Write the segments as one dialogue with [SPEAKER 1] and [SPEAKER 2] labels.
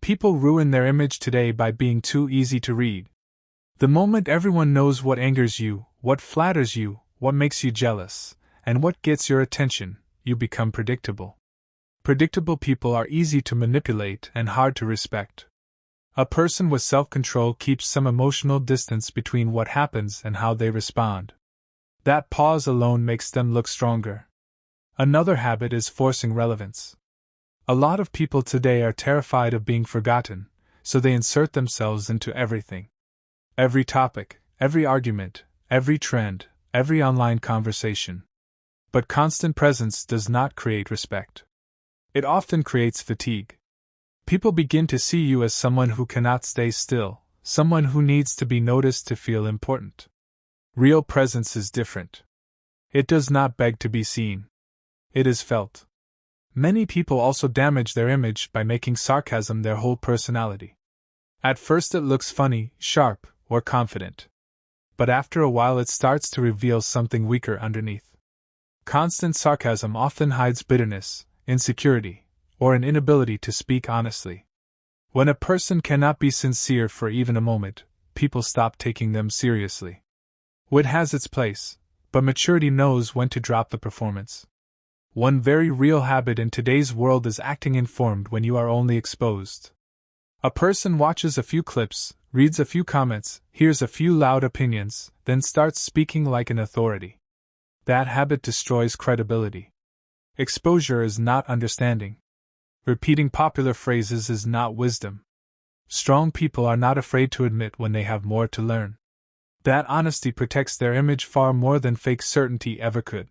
[SPEAKER 1] People ruin their image today by being too easy to read. The moment everyone knows what angers you, what flatters you, what makes you jealous, and what gets your attention, you become predictable. Predictable people are easy to manipulate and hard to respect. A person with self-control keeps some emotional distance between what happens and how they respond. That pause alone makes them look stronger. Another habit is forcing relevance. A lot of people today are terrified of being forgotten, so they insert themselves into everything. Every topic, every argument, every trend, every online conversation. But constant presence does not create respect. It often creates fatigue. People begin to see you as someone who cannot stay still, someone who needs to be noticed to feel important. Real presence is different. It does not beg to be seen. It is felt. Many people also damage their image by making sarcasm their whole personality. At first it looks funny, sharp, or confident. But after a while it starts to reveal something weaker underneath. Constant sarcasm often hides bitterness, insecurity, or an inability to speak honestly. When a person cannot be sincere for even a moment, people stop taking them seriously. Wit has its place, but maturity knows when to drop the performance. One very real habit in today's world is acting informed when you are only exposed. A person watches a few clips, reads a few comments, hears a few loud opinions, then starts speaking like an authority. That habit destroys credibility. Exposure is not understanding. Repeating popular phrases is not wisdom. Strong people are not afraid to admit when they have more to learn. That honesty protects their image far more than fake certainty ever could.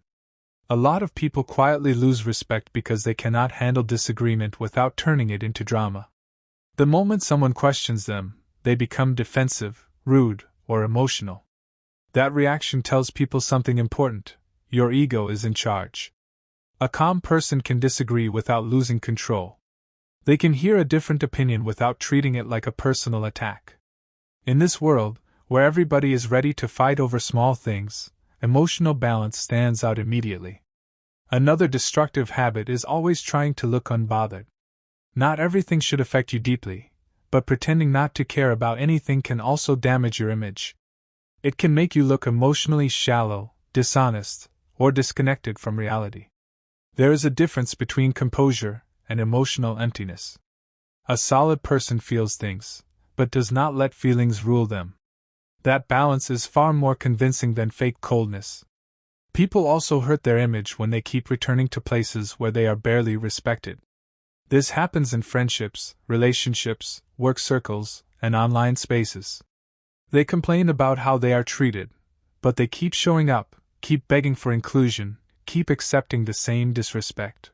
[SPEAKER 1] A lot of people quietly lose respect because they cannot handle disagreement without turning it into drama. The moment someone questions them, they become defensive, rude, or emotional. That reaction tells people something important: your ego is in charge. A calm person can disagree without losing control. They can hear a different opinion without treating it like a personal attack. In this world, where everybody is ready to fight over small things, emotional balance stands out immediately. Another destructive habit is always trying to look unbothered. Not everything should affect you deeply, but pretending not to care about anything can also damage your image. It can make you look emotionally shallow, dishonest, or disconnected from reality. There is a difference between composure and emotional emptiness. A solid person feels things, but does not let feelings rule them. That balance is far more convincing than fake coldness. People also hurt their image when they keep returning to places where they are barely respected. This happens in friendships, relationships, work circles, and online spaces. They complain about how they are treated, but they keep showing up, keep begging for inclusion, keep accepting the same disrespect.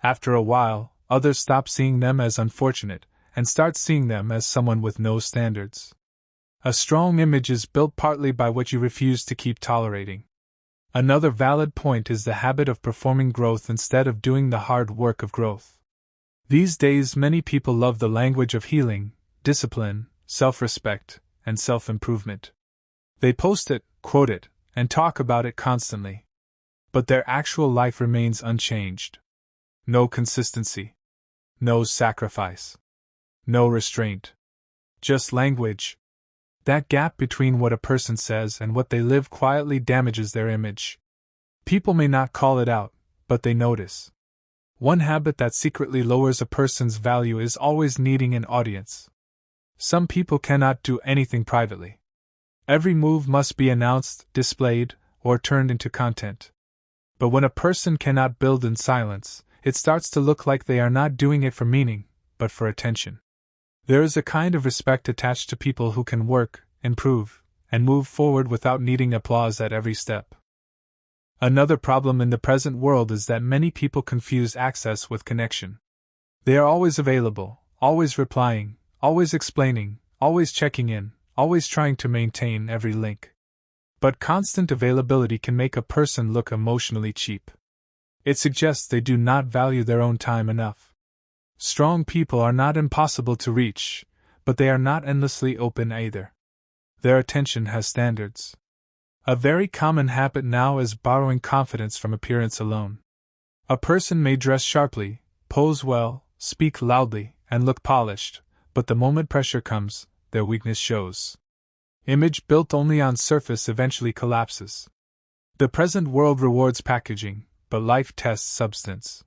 [SPEAKER 1] After a while, others stop seeing them as unfortunate and start seeing them as someone with no standards. A strong image is built partly by what you refuse to keep tolerating. Another valid point is the habit of performing growth instead of doing the hard work of growth. These days, many people love the language of healing, discipline, self-respect, and self-improvement. They post it, quote it, and talk about it constantly. But their actual life remains unchanged. No consistency. No sacrifice. No restraint. Just language. That gap between what a person says and what they live quietly damages their image. People may not call it out, but they notice. One habit that secretly lowers a person's value is always needing an audience. Some people cannot do anything privately. Every move must be announced, displayed, or turned into content. But when a person cannot build in silence, it starts to look like they are not doing it for meaning, but for attention. There is a kind of respect attached to people who can work, improve, and move forward without needing applause at every step. Another problem in the present world is that many people confuse access with connection. They are always available, always replying, always explaining, always checking in, always trying to maintain every link. But constant availability can make a person look emotionally cheap. It suggests they do not value their own time enough. Strong people are not impossible to reach, but they are not endlessly open either. Their attention has standards. A very common habit now is borrowing confidence from appearance alone. A person may dress sharply, pose well, speak loudly, and look polished, but the moment pressure comes, their weakness shows. Image built only on surface eventually collapses. The present world rewards packaging, but life tests substance.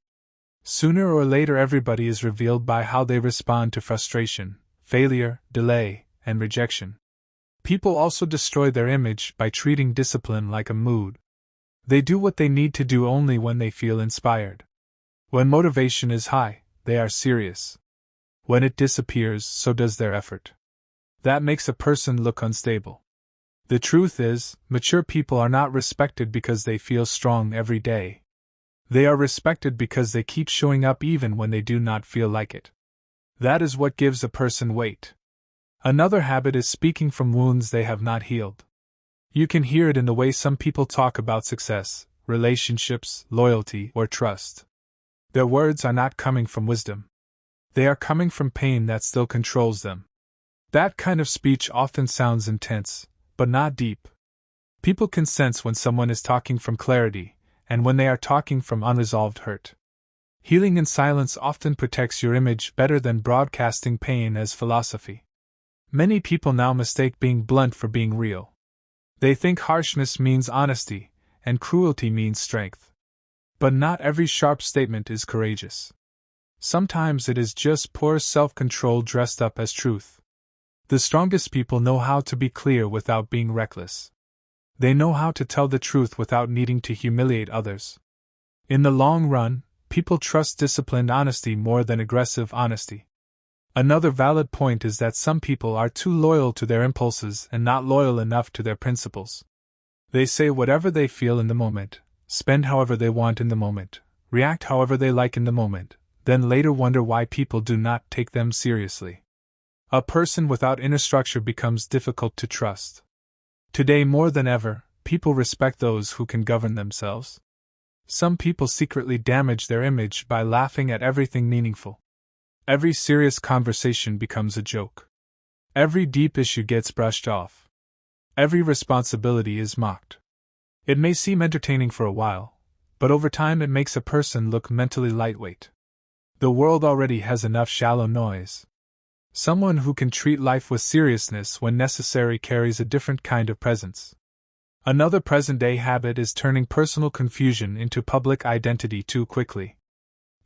[SPEAKER 1] Sooner or later, everybody is revealed by how they respond to frustration, failure, delay, and rejection. People also destroy their image by treating discipline like a mood. They do what they need to do only when they feel inspired. When motivation is high, they are serious. When it disappears, so does their effort. That makes a person look unstable. The truth is, mature people are not respected because they feel strong every day. They are respected because they keep showing up even when they do not feel like it. That is what gives a person weight. Another habit is speaking from wounds they have not healed. You can hear it in the way some people talk about success, relationships, loyalty, or trust. Their words are not coming from wisdom. They are coming from pain that still controls them. That kind of speech often sounds intense, but not deep. People can sense when someone is talking from clarity, and when they are talking from unresolved hurt. Healing in silence often protects your image better than broadcasting pain as philosophy. Many people now mistake being blunt for being real. They think harshness means honesty, and cruelty means strength. But not every sharp statement is courageous. Sometimes it is just poor self-control dressed up as truth. The strongest people know how to be clear without being reckless. They know how to tell the truth without needing to humiliate others. In the long run, people trust disciplined honesty more than aggressive honesty. Another valid point is that some people are too loyal to their impulses and not loyal enough to their principles. They say whatever they feel in the moment, spend however they want in the moment, react however they like in the moment, then later wonder why people do not take them seriously. A person without inner structure becomes difficult to trust. Today more than ever, people respect those who can govern themselves. Some people secretly damage their image by laughing at everything meaningful. Every serious conversation becomes a joke. Every deep issue gets brushed off. Every responsibility is mocked. It may seem entertaining for a while, but over time it makes a person look mentally lightweight. The world already has enough shallow noise. Someone who can treat life with seriousness when necessary carries a different kind of presence. Another present-day habit is turning personal confusion into public identity too quickly.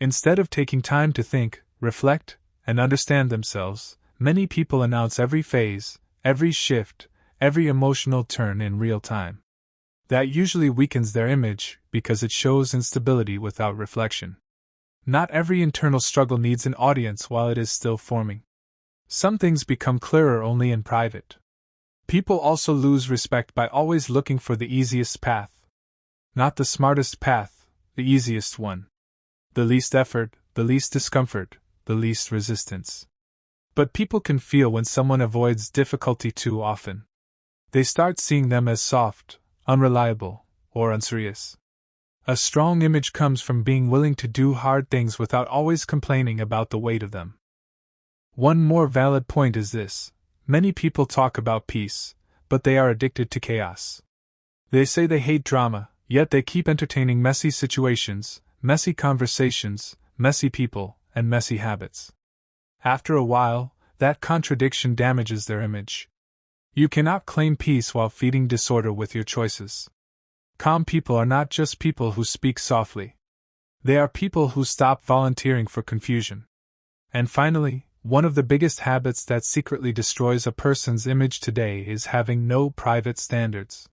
[SPEAKER 1] Instead of taking time to think, reflect, and understand themselves, many people announce every phase, every shift, every emotional turn in real time. That usually weakens their image because it shows instability without reflection. Not every internal struggle needs an audience while it is still forming. Some things become clearer only in private. People also lose respect by always looking for the easiest path. Not the smartest path, the easiest one. The least effort, the least discomfort, the least resistance. But people can feel when someone avoids difficulty too often. They start seeing them as soft, unreliable, or unserious. A strong image comes from being willing to do hard things without always complaining about the weight of them. One more valid point is this: many people talk about peace, but they are addicted to chaos. They say they hate drama, yet they keep entertaining messy situations, messy conversations, messy people, and messy habits. After a while, that contradiction damages their image. You cannot claim peace while feeding disorder with your choices. Calm people are not just people who speak softly. They are people who stop volunteering for confusion. And finally, one of the biggest habits that secretly destroys a person's image today is having no private standards.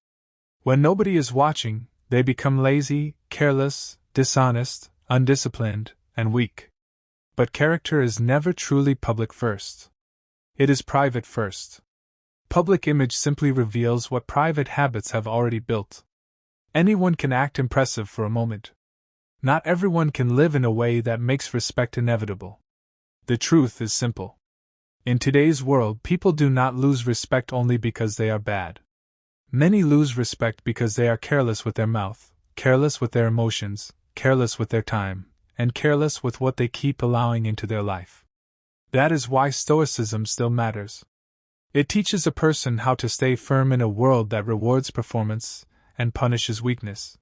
[SPEAKER 1] When nobody is watching, they become lazy, careless, dishonest, undisciplined, and weak. But character is never truly public first. It is private first. Public image simply reveals what private habits have already built. Anyone can act impressive for a moment. Not everyone can live in a way that makes respect inevitable. The truth is simple. In today's world, people do not lose respect only because they are bad. Many lose respect because they are careless with their mouth, careless with their emotions, careless with their time, and careless with what they keep allowing into their life. That is why Stoicism still matters. It teaches a person how to stay firm in a world that rewards performance and punishes weakness.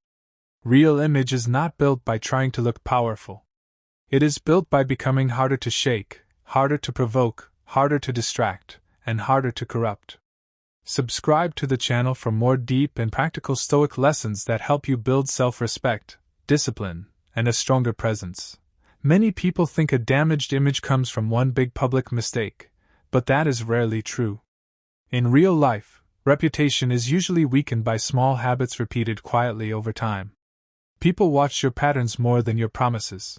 [SPEAKER 1] Real image is not built by trying to look powerful. It is built by becoming harder to shake, harder to provoke, harder to distract, and harder to corrupt. Subscribe to the channel for more deep and practical Stoic lessons that help you build self-respect, discipline, and a stronger presence. Many people think a damaged image comes from one big public mistake, but that is rarely true. In real life, reputation is usually weakened by small habits repeated quietly over time. People watch your patterns more than your promises.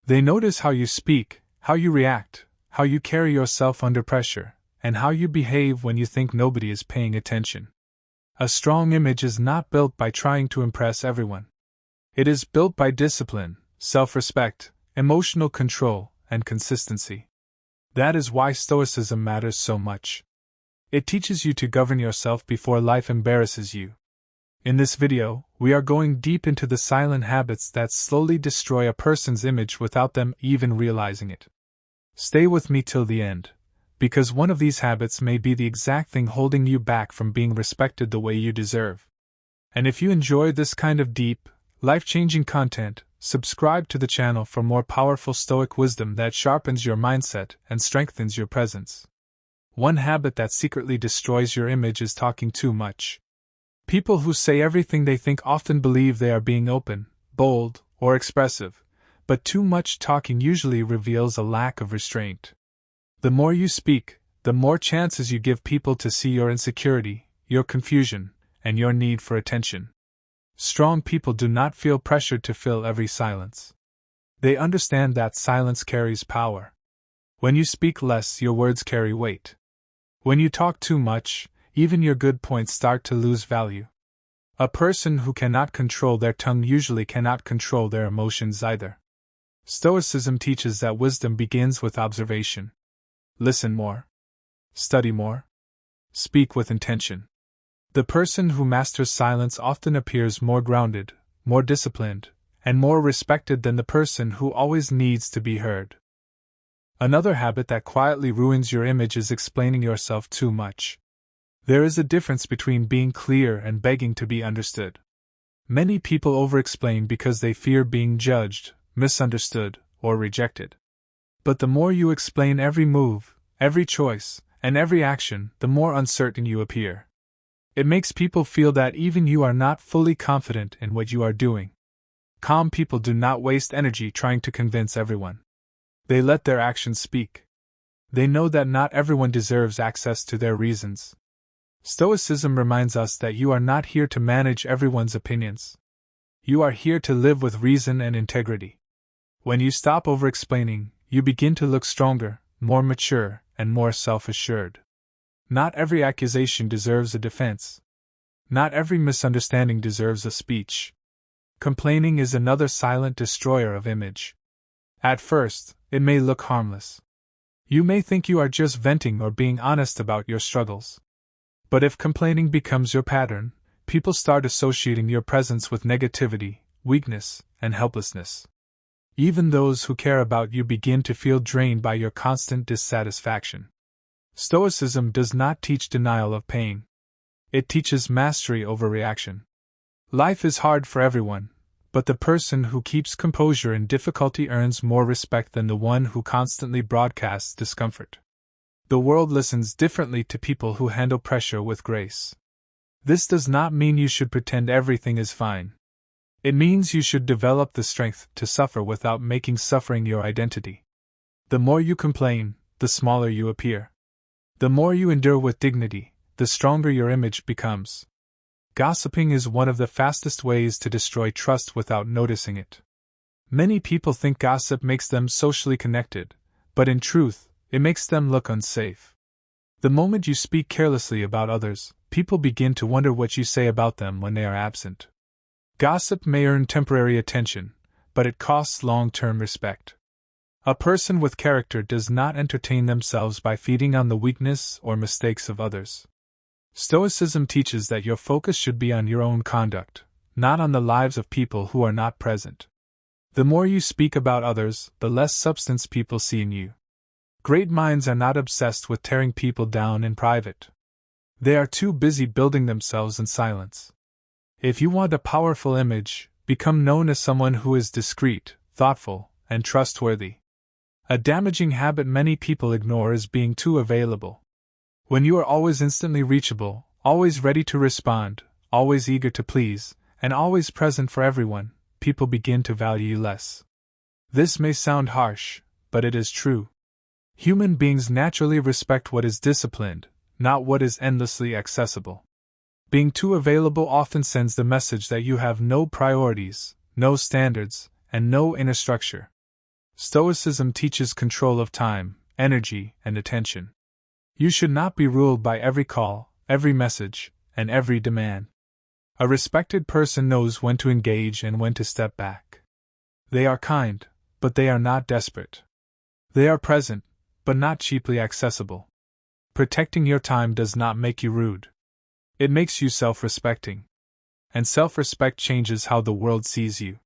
[SPEAKER 1] They notice how you speak, how you react, how you carry yourself under pressure, and how you behave when you think nobody is paying attention. A strong image is not built by trying to impress everyone. It is built by discipline, self-respect, emotional control, and consistency. That is why Stoicism matters so much. It teaches you to govern yourself before life embarrasses you. In this video, we are going deep into the silent habits that slowly destroy a person's image without them even realizing it. Stay with me till the end, because one of these habits may be the exact thing holding you back from being respected the way you deserve. And if you enjoy this kind of deep, life-changing content, subscribe to the channel for more powerful Stoic wisdom that sharpens your mindset and strengthens your presence. One habit that secretly destroys your image is talking too much. People who say everything they think often believe they are being open, bold, or expressive, but too much talking usually reveals a lack of restraint. The more you speak, the more chances you give people to see your insecurity, your confusion, and your need for attention. Strong people do not feel pressured to fill every silence. They understand that silence carries power. When you speak less, your words carry weight. When you talk too much, even your good points start to lose value. A person who cannot control their tongue usually cannot control their emotions either. Stoicism teaches that wisdom begins with observation. Listen more. Study more. Speak with intention. The person who masters silence often appears more grounded, more disciplined, and more respected than the person who always needs to be heard. Another habit that quietly ruins your image is explaining yourself too much. There is a difference between being clear and begging to be understood. Many people over-explain because they fear being judged, misunderstood, or rejected. But the more you explain every move, every choice, and every action, the more uncertain you appear. It makes people feel that even you are not fully confident in what you are doing. Calm people do not waste energy trying to convince everyone. They let their actions speak. They know that not everyone deserves access to their reasons. Stoicism reminds us that you are not here to manage everyone's opinions. You are here to live with reason and integrity. When you stop over-explaining, you begin to look stronger, more mature, and more self-assured. Not every accusation deserves a defense. Not every misunderstanding deserves a speech. Complaining is another silent destroyer of image. At first, it may look harmless. You may think you are just venting or being honest about your struggles. But if complaining becomes your pattern, people start associating your presence with negativity, weakness, and helplessness. Even those who care about you begin to feel drained by your constant dissatisfaction. Stoicism does not teach denial of pain. It teaches mastery over reaction. Life is hard for everyone, but the person who keeps composure in difficulty earns more respect than the one who constantly broadcasts discomfort. The world listens differently to people who handle pressure with grace. This does not mean you should pretend everything is fine. It means you should develop the strength to suffer without making suffering your identity. The more you complain, the smaller you appear. The more you endure with dignity, the stronger your image becomes. Gossiping is one of the fastest ways to destroy trust without noticing it. Many people think gossip makes them socially connected, but in truth, it makes them look unsafe. The moment you speak carelessly about others, people begin to wonder what you say about them when they are absent. Gossip may earn temporary attention, but it costs long-term respect. A person with character does not entertain themselves by feeding on the weakness or mistakes of others. Stoicism teaches that your focus should be on your own conduct, not on the lives of people who are not present. The more you speak about others, the less substance people see in you. Great minds are not obsessed with tearing people down in private. They are too busy building themselves in silence. If you want a powerful image, become known as someone who is discreet, thoughtful, and trustworthy. A damaging habit many people ignore is being too available. When you are always instantly reachable, always ready to respond, always eager to please, and always present for everyone, people begin to value you less. This may sound harsh, but it is true. Human beings naturally respect what is disciplined, not what is endlessly accessible. Being too available often sends the message that you have no priorities, no standards, and no inner structure. Stoicism teaches control of time, energy, and attention. You should not be ruled by every call, every message, and every demand. A respected person knows when to engage and when to step back. They are kind, but they are not desperate. They are present, but not cheaply accessible. Protecting your time does not make you rude. It makes you self-respecting. And self-respect changes how the world sees you.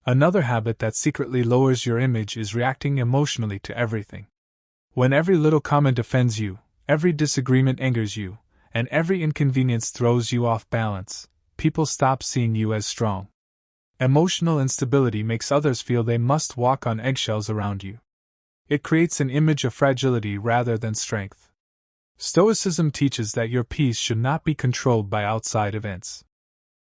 [SPEAKER 1] Another habit that secretly lowers your image is reacting emotionally to everything. When every little comment offends you, every disagreement angers you, and every inconvenience throws you off balance, people stop seeing you as strong. Emotional instability makes others feel they must walk on eggshells around you. It creates an image of fragility rather than strength. Stoicism teaches that your peace should not be controlled by outside events.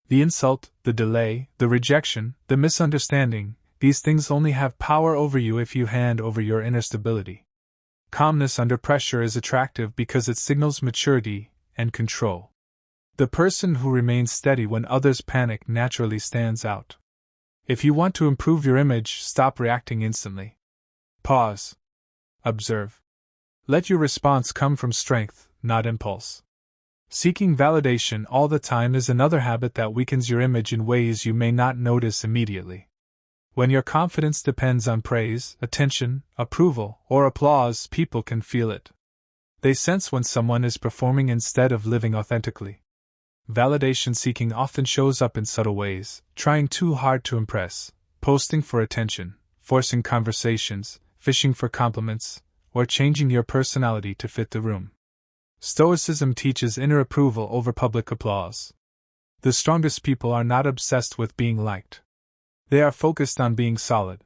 [SPEAKER 1] The insult, the delay, the rejection, the misunderstanding, these things only have power over you if you hand over your inner stability. Calmness under pressure is attractive because it signals maturity and control. The person who remains steady when others panic naturally stands out. If you want to improve your image, stop reacting instantly. Pause. Observe. Let your response come from strength, not impulse. Seeking validation all the time is another habit that weakens your image in ways you may not notice immediately. When your confidence depends on praise, attention, approval, or applause, people can feel it. They sense when someone is performing instead of living authentically. Validation seeking often shows up in subtle ways, trying too hard to impress, posting for attention, forcing conversations, fishing for compliments, or changing your personality to fit the room. Stoicism teaches inner approval over public applause. The strongest people are not obsessed with being liked. They are focused on being solid.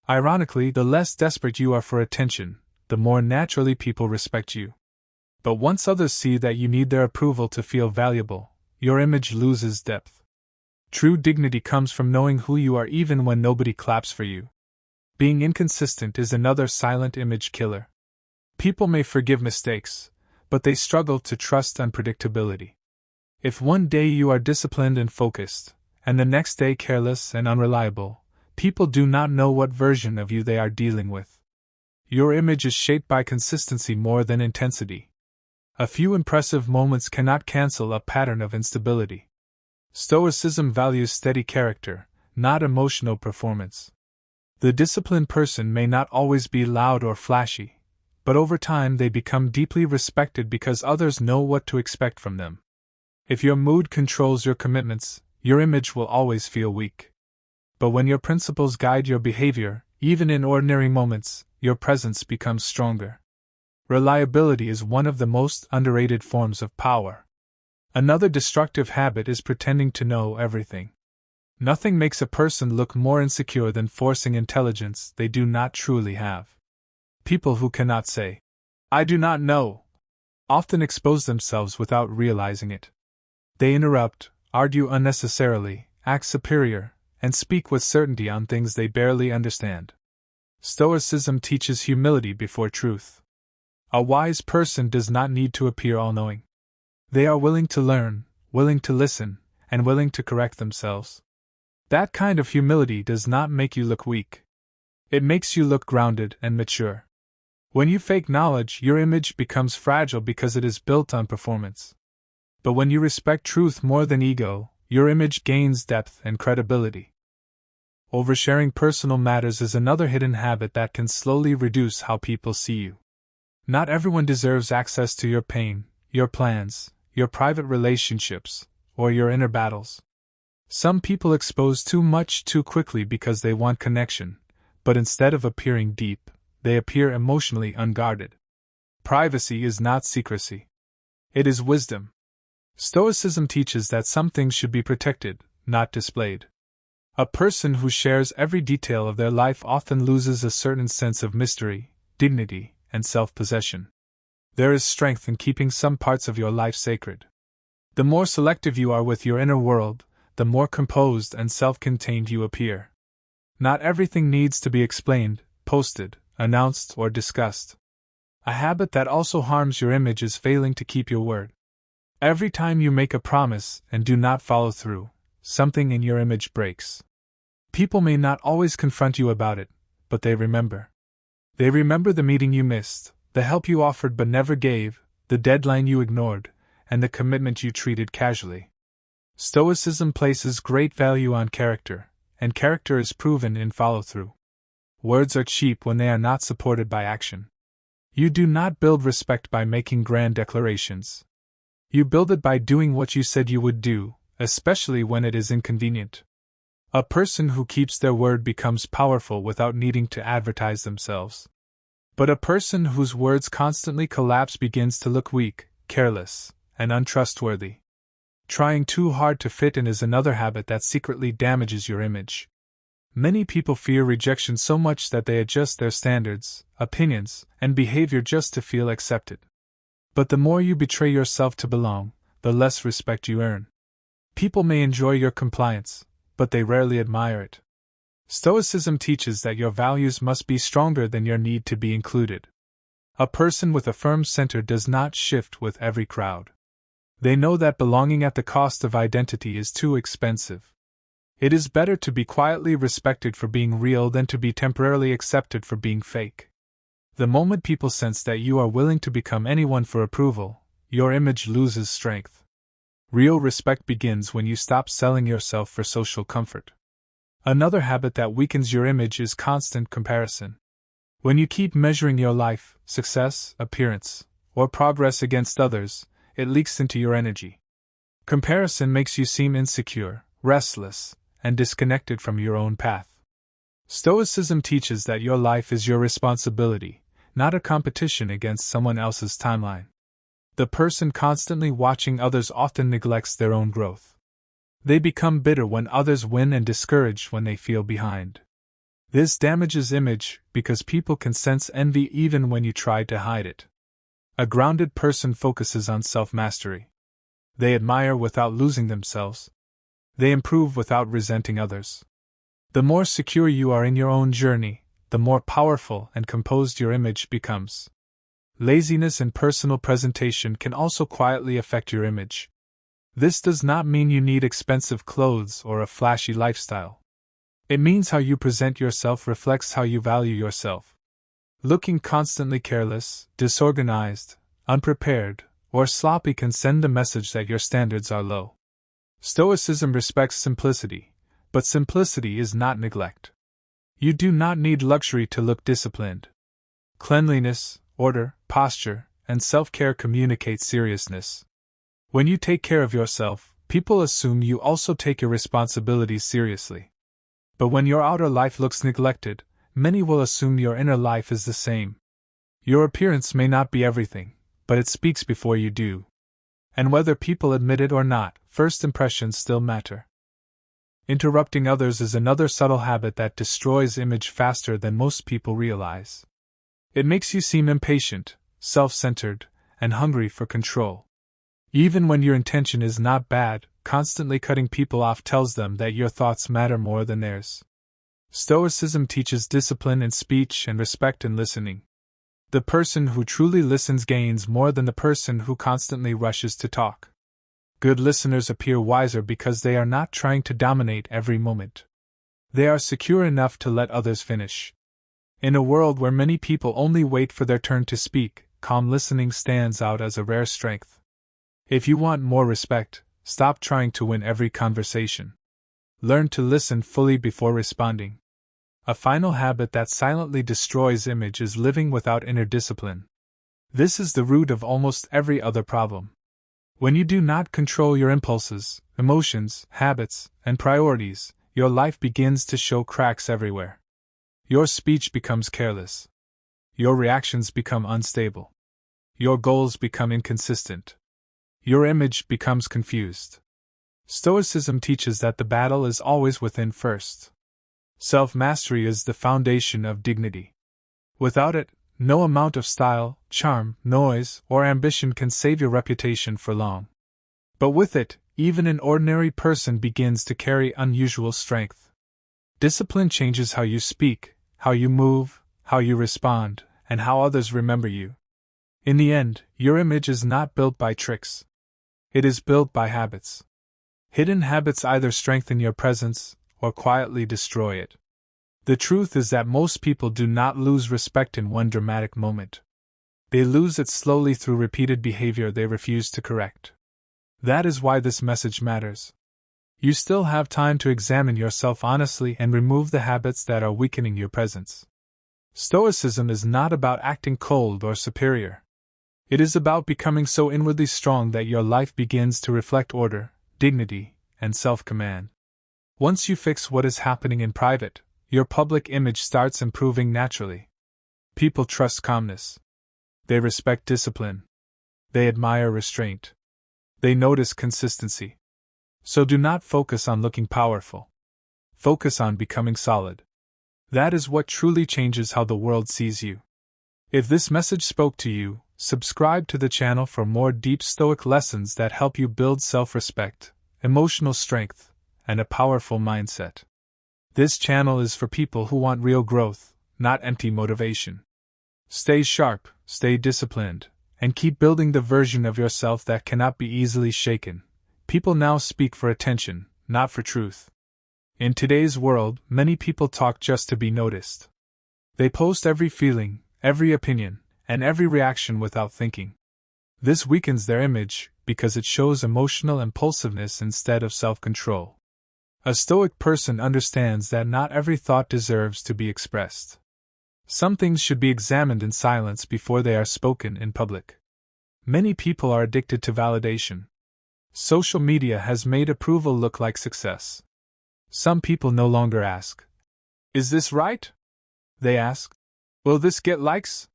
[SPEAKER 1] Ironically, the less desperate you are for attention, the more naturally people respect you. But once others see that you need their approval to feel valuable, your image loses depth. True dignity comes from knowing who you are even when nobody claps for you. Being inconsistent is another silent image killer. People may forgive mistakes, but they struggle to trust unpredictability. If one day you are disciplined and focused, and the next day careless and unreliable, people do not know what version of you they are dealing with. Your image is shaped by consistency more than intensity. A few impressive moments cannot cancel a pattern of instability. Stoicism values steady character, not emotional performance. The disciplined person may not always be loud or flashy, but over time they become deeply respected because others know what to expect from them. If your mood controls your commitments, your image will always feel weak. But when your principles guide your behavior, even in ordinary moments, your presence becomes stronger. Reliability is one of the most underrated forms of power. Another destructive habit is pretending to know everything. Nothing makes a person look more insecure than forcing intelligence they do not truly have. People who cannot say, "I do not know," often expose themselves without realizing it. They interrupt, argue unnecessarily, act superior, and speak with certainty on things they barely understand. Stoicism teaches humility before truth. A wise person does not need to appear all-knowing. They are willing to learn, willing to listen, and willing to correct themselves. That kind of humility does not make you look weak. It makes you look grounded and mature. When you fake knowledge, your image becomes fragile because it is built on performance. But when you respect truth more than ego, your image gains depth and credibility. Oversharing personal matters is another hidden habit that can slowly reduce how people see you. Not everyone deserves access to your pain, your plans, your private relationships, or your inner battles. Some people expose too much too quickly because they want connection, but instead of appearing deep, they appear emotionally unguarded. Privacy is not secrecy. It is wisdom. Stoicism teaches that some things should be protected, not displayed. A person who shares every detail of their life often loses a certain sense of mystery, dignity, and self-possession. There is strength in keeping some parts of your life sacred. The more selective you are with your inner world, the more composed and self-contained you appear. Not everything needs to be explained, posted, announced, or discussed. A habit that also harms your image is failing to keep your word. Every time you make a promise and do not follow through, something in your image breaks. People may not always confront you about it, but they remember. They remember the meeting you missed, the help you offered but never gave, the deadline you ignored, and the commitment you treated casually. Stoicism places great value on character, and character is proven in follow-through. Words are cheap when they are not supported by action. You do not build respect by making grand declarations. You build it by doing what you said you would do, especially when it is inconvenient. A person who keeps their word becomes powerful without needing to advertise themselves. But a person whose words constantly collapse begins to look weak, careless, and untrustworthy. Trying too hard to fit in is another habit that secretly damages your image. Many people fear rejection so much that they adjust their standards, opinions, and behavior just to feel accepted. But the more you betray yourself to belong, the less respect you earn. People may enjoy your compliance, but they rarely admire it. Stoicism teaches that your values must be stronger than your need to be included. A person with a firm center does not shift with every crowd. They know that belonging at the cost of identity is too expensive. It is better to be quietly respected for being real than to be temporarily accepted for being fake. The moment people sense that you are willing to become anyone for approval, your image loses strength. Real respect begins when you stop selling yourself for social comfort. Another habit that weakens your image is constant comparison. When you keep measuring your life, success, appearance, or progress against others, it leaks into your energy. Comparison makes you seem insecure, restless, and disconnected from your own path. Stoicism teaches that your life is your responsibility, not a competition against someone else's timeline. The person constantly watching others often neglects their own growth. They become bitter when others win and discouraged when they feel behind. This damages image because people can sense envy even when you try to hide it. A grounded person focuses on self-mastery. They admire without losing themselves. They improve without resenting others. The more secure you are in your own journey, the more powerful and composed your image becomes. Laziness in personal presentation can also quietly affect your image. This does not mean you need expensive clothes or a flashy lifestyle. It means how you present yourself reflects how you value yourself. Looking constantly careless, disorganized, unprepared, or sloppy can send a message that your standards are low. Stoicism respects simplicity, but simplicity is not neglect. You do not need luxury to look disciplined. Cleanliness, order, posture, and self-care communicate seriousness. When you take care of yourself, people assume you also take your responsibilities seriously. But when your outer life looks neglected, many will assume your inner life is the same. Your appearance may not be everything, but it speaks before you do. And whether people admit it or not, first impressions still matter. Interrupting others is another subtle habit that destroys image faster than most people realize. It makes you seem impatient, self-centered, and hungry for control. Even when your intention is not bad, constantly cutting people off tells them that your thoughts matter more than theirs. Stoicism teaches discipline in speech and respect in listening. The person who truly listens gains more than the person who constantly rushes to talk. Good listeners appear wiser because they are not trying to dominate every moment. They are secure enough to let others finish. In a world where many people only wait for their turn to speak, calm listening stands out as a rare strength. If you want more respect, stop trying to win every conversation. Learn to listen fully before responding. A final habit that silently destroys image is living without inner discipline. This is the root of almost every other problem. When you do not control your impulses, emotions, habits, and priorities, your life begins to show cracks everywhere. Your speech becomes careless. Your reactions become unstable. Your goals become inconsistent. Your image becomes confused. Stoicism teaches that the battle is always within first. Self-mastery is the foundation of dignity. Without it, no amount of style, charm, noise, or ambition can save your reputation for long. But with it, even an ordinary person begins to carry unusual strength. Discipline changes how you speak, how you move, how you respond, and how others remember you. In the end, your image is not built by tricks. It is built by habits. Hidden habits either strengthen your presence or quietly destroy it. The truth is that most people do not lose respect in one dramatic moment. They lose it slowly through repeated behavior they refuse to correct. That is why this message matters. You still have time to examine yourself honestly and remove the habits that are weakening your presence. Stoicism is not about acting cold or superior. It is about becoming so inwardly strong that your life begins to reflect order, dignity, and self-command. Once you fix what is happening in private, your public image starts improving naturally. People trust calmness. They respect discipline. They admire restraint. They notice consistency. So do not focus on looking powerful. Focus on becoming solid. That is what truly changes how the world sees you. If this message spoke to you, subscribe to the channel for more deep Stoic lessons that help you build self-respect, emotional strength, and a powerful mindset. This channel is for people who want real growth, not empty motivation. Stay sharp, stay disciplined, and keep building the version of yourself that cannot be easily shaken. People now speak for attention, not for truth. In today's world, many people talk just to be noticed. They post every feeling, every opinion, and every reaction without thinking. This weakens their image because it shows emotional impulsiveness instead of self-control. A Stoic person understands that not every thought deserves to be expressed. Some things should be examined in silence before they are spoken in public. Many people are addicted to validation. Social media has made approval look like success. Some people no longer ask, "Is this right?" They ask, "Will this get likes?"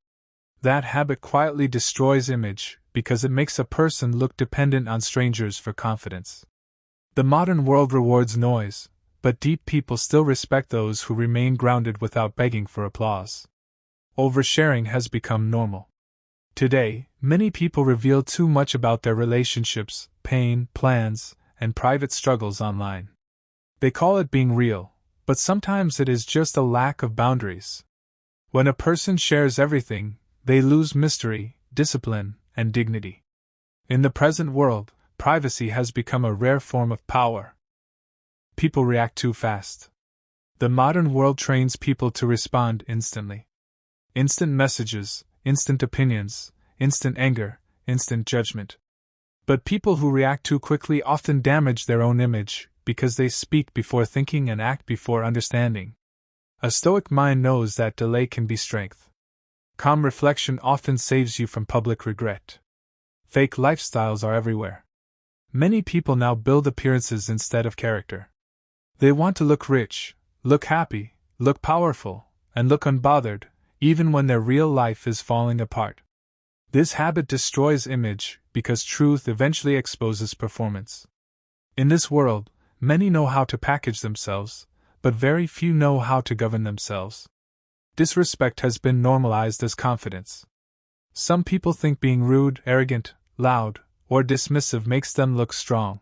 [SPEAKER 1] That habit quietly destroys image because it makes a person look dependent on strangers for confidence. The modern world rewards noise, but deep people still respect those who remain grounded without begging for applause. Oversharing has become normal. Today, many people reveal too much about their relationships, pain, plans, and private struggles online. They call it being real, but sometimes it is just a lack of boundaries. When a person shares everything, they lose mystery, discipline, and dignity. In the present world, privacy has become a rare form of power. People react too fast. The modern world trains people to respond instantly. Instant messages, instant opinions, instant anger, instant judgment. But people who react too quickly often damage their own image because they speak before thinking and act before understanding. A Stoic mind knows that delay can be strength. Calm reflection often saves you from public regret. Fake lifestyles are everywhere. Many people now build appearances instead of character. They want to look rich, look happy, look powerful, and look unbothered, even when their real life is falling apart. This habit destroys image because truth eventually exposes performance. In this world, many know how to package themselves, but very few know how to govern themselves. Disrespect has been normalized as confidence. Some people think being rude, arrogant, loud, or dismissive makes them look strong.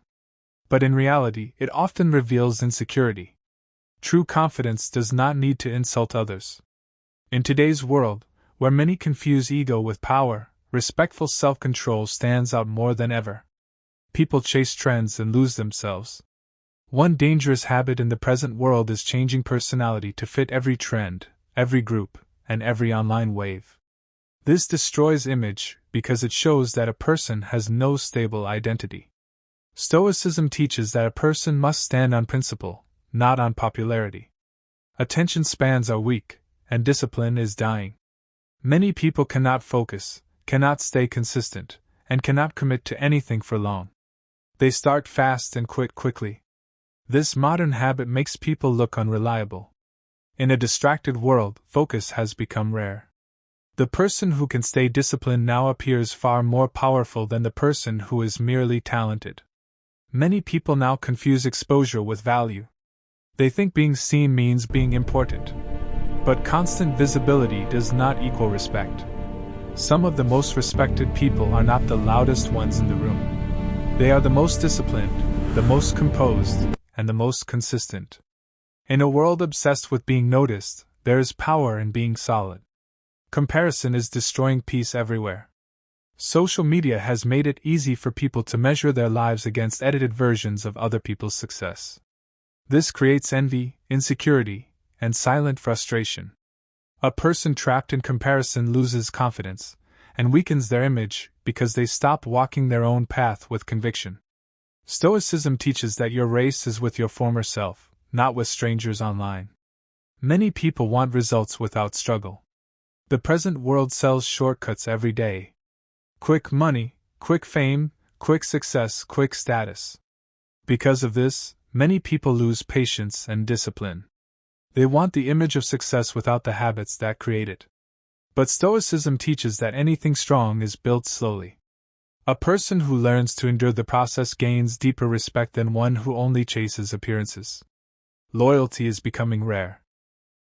[SPEAKER 1] But in reality, it often reveals insecurity. True confidence does not need to insult others. In today's world, where many confuse ego with power, respectful self-control stands out more than ever. People chase trends and lose themselves. One dangerous habit in the present world is changing personality to fit every trend, every group, and every online wave. This destroys image because it shows that a person has no stable identity. Stoicism teaches that a person must stand on principle, not on popularity. Attention spans are weak, and discipline is dying. Many people cannot focus, cannot stay consistent, and cannot commit to anything for long. They start fast and quit quickly. This modern habit makes people look unreliable. In a distracted world, focus has become rare. The person who can stay disciplined now appears far more powerful than the person who is merely talented. Many people now confuse exposure with value. They think being seen means being important. But constant visibility does not equal respect. Some of the most respected people are not the loudest ones in the room. They are the most disciplined, the most composed, and the most consistent. In a world obsessed with being noticed, there is power in being solid. Comparison is destroying peace everywhere. Social media has made it easy for people to measure their lives against edited versions of other people's success. This creates envy, insecurity, and silent frustration. A person trapped in comparison loses confidence and weakens their image because they stop walking their own path with conviction. Stoicism teaches that your race is with your former self, not with strangers online. Many people want results without struggle. The present world sells shortcuts every day. Quick money, quick fame, quick success, quick status. Because of this, many people lose patience and discipline. They want the image of success without the habits that create it. But Stoicism teaches that anything strong is built slowly. A person who learns to endure the process gains deeper respect than one who only chases appearances. Loyalty is becoming rare.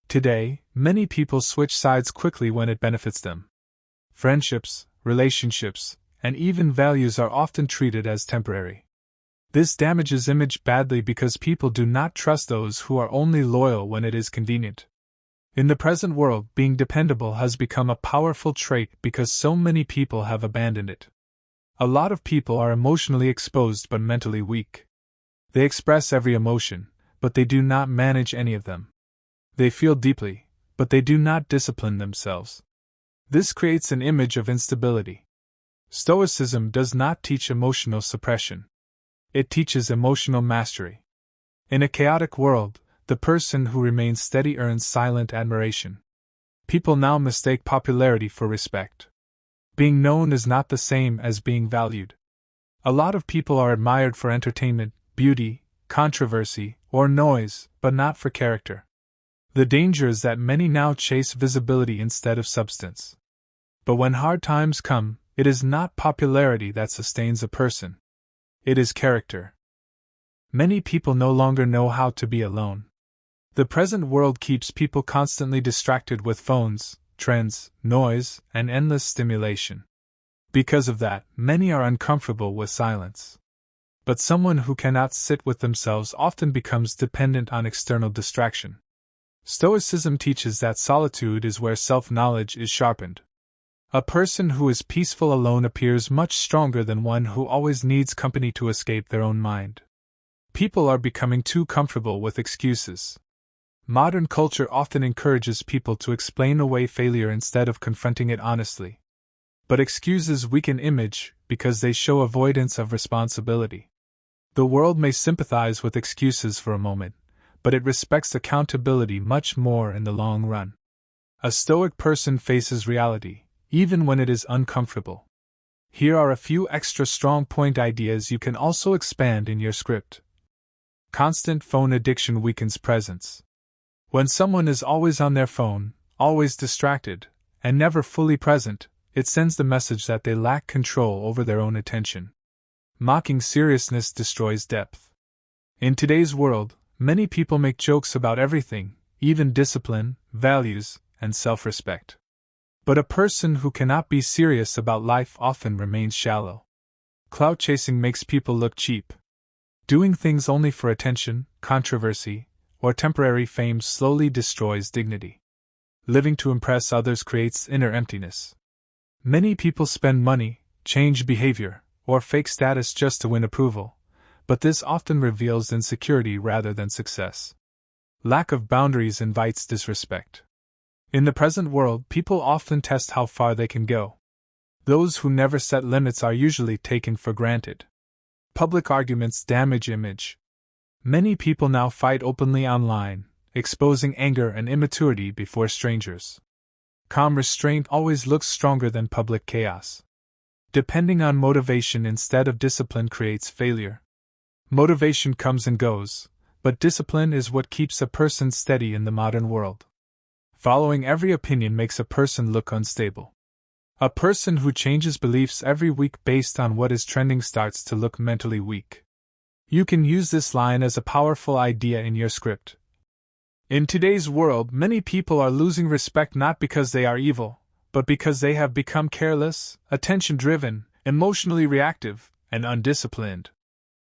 [SPEAKER 1] Today, many people switch sides quickly when it benefits them. Friendships, relationships, and even values are often treated as temporary. This damages image badly because people do not trust those who are only loyal when it is convenient. In the present world, being dependable has become a powerful trait because so many people have abandoned it. A lot of people are emotionally exposed but mentally weak. They express every emotion, but they do not manage any of them. They feel deeply, but they do not discipline themselves. This creates an image of instability. Stoicism does not teach emotional suppression. It teaches emotional mastery. In a chaotic world, the person who remains steady earns silent admiration. People now mistake popularity for respect. Being known is not the same as being valued. A lot of people are admired for entertainment, beauty, controversy, or noise, but not for character. The danger is that many now chase visibility instead of substance. But when hard times come, it is not popularity that sustains a person. It is character. Many people no longer know how to be alone. The present world keeps people constantly distracted with phones, trends, noise, and endless stimulation. Because of that, many are uncomfortable with silence. But someone who cannot sit with themselves often becomes dependent on external distraction. Stoicism teaches that solitude is where self-knowledge is sharpened. A person who is peaceful alone appears much stronger than one who always needs company to escape their own mind. People are becoming too comfortable with excuses. Modern culture often encourages people to explain away failure instead of confronting it honestly. But excuses weaken image because they show avoidance of responsibility. The world may sympathize with excuses for a moment, but it respects accountability much more in the long run. A stoic person faces reality, even when it is uncomfortable. Here are a few extra strong point ideas you can also expand in your script. Constant phone addiction weakens presence. When someone is always on their phone, always distracted, and never fully present, it sends the message that they lack control over their own attention. Mocking seriousness destroys depth. In today's world, many people make jokes about everything, even discipline, values, and self-respect. But a person who cannot be serious about life often remains shallow. Clout chasing makes people look cheap. Doing things only for attention, controversy, or temporary fame slowly destroys dignity. Living to impress others creates inner emptiness. Many people spend money, change behavior, or fake status just to win approval, but this often reveals insecurity rather than success. Lack of boundaries invites disrespect. In the present world, people often test how far they can go. Those who never set limits are usually taken for granted. Public arguments damage image. Many people now fight openly online, exposing anger and immaturity before strangers. Calm restraint always looks stronger than public chaos. Depending on motivation instead of discipline creates failure. Motivation comes and goes, but discipline is what keeps a person steady in the modern world. Following every opinion makes a person look unstable. A person who changes beliefs every week based on what is trending starts to look mentally weak. You can use this line as a powerful idea in your script. In today's world, many people are losing respect not because they are evil, but because they have become careless, attention-driven, emotionally reactive, and undisciplined.